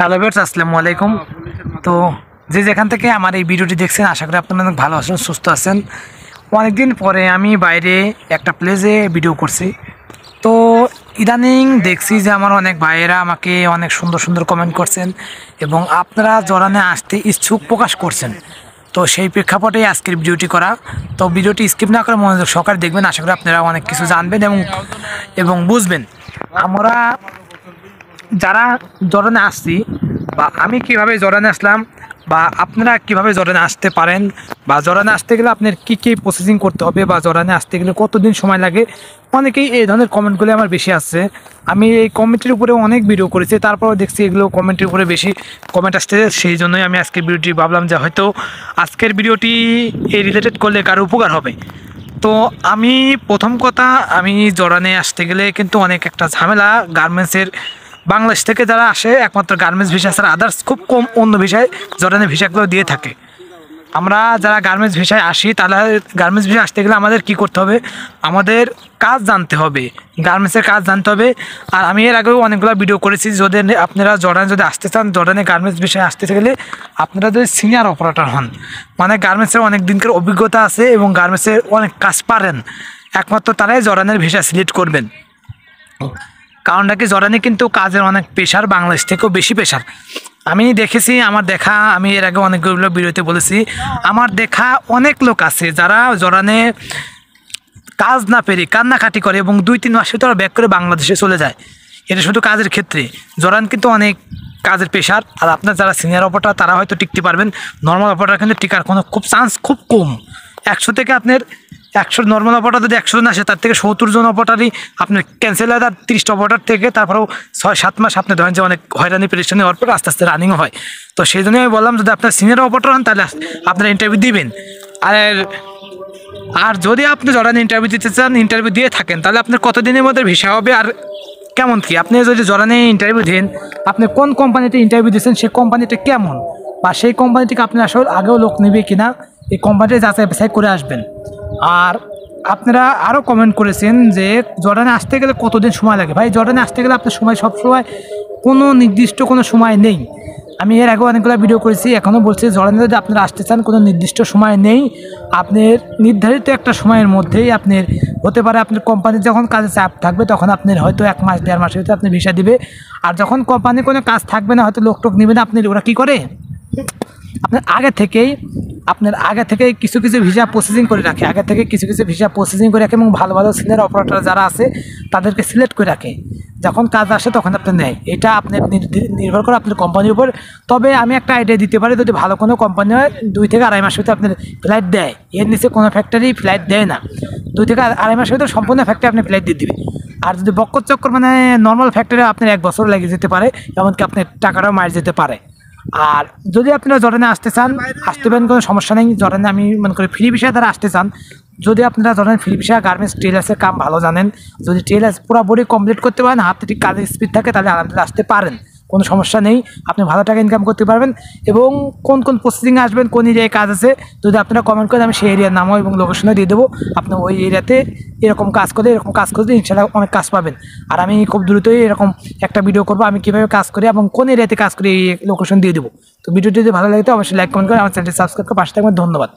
Hello viewers, আসসালামু আলাইকুম। তো যে যেখান থেকে আমার এই ভিডিওটি দেখছেন, আশা করি আপনারা অনেক ভালো আছেন, সুস্থ আছেন। অনেকদিন পরে আমি বাইরে একটা প্লেসে ভিডিও করছি। তো ইদানিং দেখছি যে আমার অনেক ভাইয়েরা আমাকে অনেক সুন্দর সুন্দর কমেন্ট করছেন এবং আপনারা জরানে আসতে ইচ্ছুক প্রকাশ করছেন। তো সেই প্রেক্ষাপটেই আজকের ভিডিওটি করা। তো ভিডিওটি স্কিপ না করে মনোযোগ সহকারে দেখবেন, আশা করি আপনারা অনেক কিছু জানবেন এবং বুঝবেন। আমরা যারা জরানে আসছি বা আমি কিভাবে জরানে আসলাম বা আপনারা কিভাবে জরানে আসতে পারেন বা জরানে আসতে গেলে আপনার কী কী প্রসেসিং করতে হবে বা জরানে আসতে গেলে কতদিন সময় লাগে, অনেকেই এই ধরনের কমেন্টগুলো আমার বেশি আসছে। আমি এই কমেন্টের উপরে অনেক ভিডিও করেছি, তারপরেও দেখছি এগুলো কমেন্টের উপরে বেশি কমেন্ট আসছে। সেই জন্যই আমি আজকের ভিডিওটি ভাবলাম যে হয়তো আজকের ভিডিওটি এই রিলেটেড করলে কারো উপকার হবে। তো আমি প্রথম কথা, আমি জরানে আসতে গেলে কিন্তু অনেক একটা ঝামেলা। গার্মেন্টসের বাংলাদেশ থেকে যারা আসে একমাত্র গার্মেন্টস ভিসা ছাড়া আদার্স খুব কম অন্য ভিসায় জরানে ভিসাগুলো দিয়ে থাকে। আমরা যারা গার্মেন্টস ভিসায় আসি, তাহলে গার্মেন্টস ভিসা আসতে গেলে আমাদের কি করতে হবে, আমাদের কাজ জানতে হবে, গার্মেন্টসের কাজ জানতে হবে। আর আমি এর আগেও অনেকগুলো ভিডিও করেছি, যদি আপনারা জর্ডানে যদি আসতে চান, জর্ডানে গার্মেন্টস ভিসায় আসতে গেলে আপনারা যদি সিনিয়র অপারেটর হন, মানে গার্মেন্টসের অনেক দিনকার অভিজ্ঞতা আছে এবং গার্মেন্টসের অনেক কাজ পারেন, একমাত্র তারাই জর্ডানের ভিসা সিলেক্ট করবেন। কারণটা কি, জর্ডানে কিন্তু কাজের অনেক প্রেশার, বাংলাদেশ থেকেও বেশি প্রেশার। আমি দেখেছি, আমার দেখা, আমি এর আগে অনেকগুলো ভিডিওতে বলেছি, আমার দেখা অনেক লোক আছে যারা জর্ডানে কাজ না পেরে কান্নাকাটি করে এবং 2-3 মাসে তারা ব্যাক করে বাংলাদেশে চলে যায়। এটা শুধু কাজের ক্ষেত্রে, জর্ডান কিন্তু অনেক কাজের প্রেশার। আর আপনার যারা সিনিয়র অপারেটর তারা হয়তো টিকতে পারবেন, নর্মাল অপারেটর কিন্তু টিকার কোনো চান্স খুব কম। 100 থেকে আপনার 100 নর্মাল অপারেটর যদি 100 জন আসে, তার থেকে 70 জন অপারেটরই আপনার ক্যান্সেল হয়। তার 30টা অপারেটর থেকে তারপরেও 6-7 মাস আপনি ধরেন যে অনেক হয়রানি পেরেশানি হওয়ার পর আস্তে আস্তে রানিংও হয়। তো সেই জন্যই আমি বললাম, যদি আপনার সিনিয়র অপারেটর হন তাহলে আপনারা ইন্টারভিউ দিবেন। আর যদি আপনি জর্ডানে ইন্টারভিউ দিতে চান, ইন্টারভিউ দিয়ে থাকেন, তাহলে আপনার কতদিনের মধ্যে ভিসা হবে আর কেমন কি। আপনি যদি জর্ডানে ইন্টারভিউ দেন, আপনি কোন কোম্পানিতে ইন্টারভিউ দিচ্ছেন, সেই কোম্পানিটা কেমন বা সেই কোম্পানিটিকে আপনি আসলে আগেও লোক নেবে কিনা, এই কোম্পানিটা যাচাই বাছাই করে আসবেন। আর আপনারা আরও কমেন্ট করেছেন যে জর্ডানে আসতে গেলে কতদিন সময় লাগে। ভাই, জর্ডানে আসতে গেলে আপনার সময় সবসময় কোনো নির্দিষ্ট কোনো সময় নেই। আমি এর আগে অনেকগুলো ভিডিও করেছি, এখনও বলছি, জর্ডানে যদি আপনারা আসতে চান কোনো নির্দিষ্ট সময় নেই। আপনার নির্ধারিত একটা সময়ের মধ্যেই আপনার হতে পারে, আপনার কোম্পানির যখন কাজে চাপ থাকবে তখন আপনার হয়তো 1 মাস 1.5 মাসের ভিতরে আপনি ভিসা দিবে। আর যখন কোম্পানি কোনো কাজ থাকবে না, হয়তো লোক টোক নেবে না, আপনার ওরা কী করে, আপনার আগে থেকেই কিছু কিছু ভিসা প্রসেসিং করে রাখে, এবং ভালো ভালো সিনিয়র অপারেটর যারা আছে তাদেরকে সিলেক্ট করে রাখে। যখন কাজ আসে তখন আপনি নেয়। এটা আপনার নির্ভর করে আপনার কোম্পানির উপর। তবে আমি একটা আইডিয়া দিতে পারি, যদি ভালো কোনো কোম্পানি হয় 2 থেকে 2.5 মাসের ভিতরে আপনার ফ্লাইট দেয়। এর নিচে কোনো ফ্যাক্টরি ফ্লাইট দেয় না। 2 থেকে 2.5 মাসের ভিতরে সম্পূর্ণ ফ্যাক্টরি আপনি ফ্লাইট দিয়ে দেবে। আর যদি বক্কর চক্কর মানে নর্মাল ফ্যাক্টরি, আপনার 1 বছর লেগে যেতে পারে, এমনকি আপনার টাকাটাও মার যেতে পারে। আর যদি আপনারা জর্ডানে আসতে চান, আসতে পারেন, কোনো সমস্যা নেই। জর্ডানে আমি মনে করি ফ্রি ভিসা দ্বারা আসতে চান, যদি আপনারা জর্ডানে ফ্রি ভিসা গার্মেন্টস টেলার্সের কাম ভালো জানেন, যদি টেলার্স পুরোপুরি কমপ্লিট করতে পারেন, হাতে ঠিক কাজের স্পিড থাকে, তাহলে আলহামদুলিল্লাহ আসতে পারেন, কোনো সমস্যা নেই। আপনি ভালো টাকা ইনকাম করতে পারবেন। এবং কোন কোন প্রসেসিংয়ে আসবেন, কোন এরিয়ায় কাজ আছে, যদি আপনারা কমেন্ট করেন, আমি সেই এরিয়ার নামও এবং লোকেশনও দিয়ে দেবো। আপনি ওই এরিয়াতে এরকম কাজ করলে ইনশাআল্লাহ অনেক কাজ পাবেন। আর আমি খুব দ্রুতই এরকম একটা ভিডিও করবো, আমি কীভাবে কাজ করি এবং কোন এরিয়াতে কাজ করি, এই লোকেশন দিয়ে দেবো। তো ভিডিওটি যদি ভালো লাগে তো অবশ্যই লাইক কমেন্ট করে আমার চ্যানেলটি সাবস্ক্রাইব করে পাশে থাকবেন। ধন্যবাদ।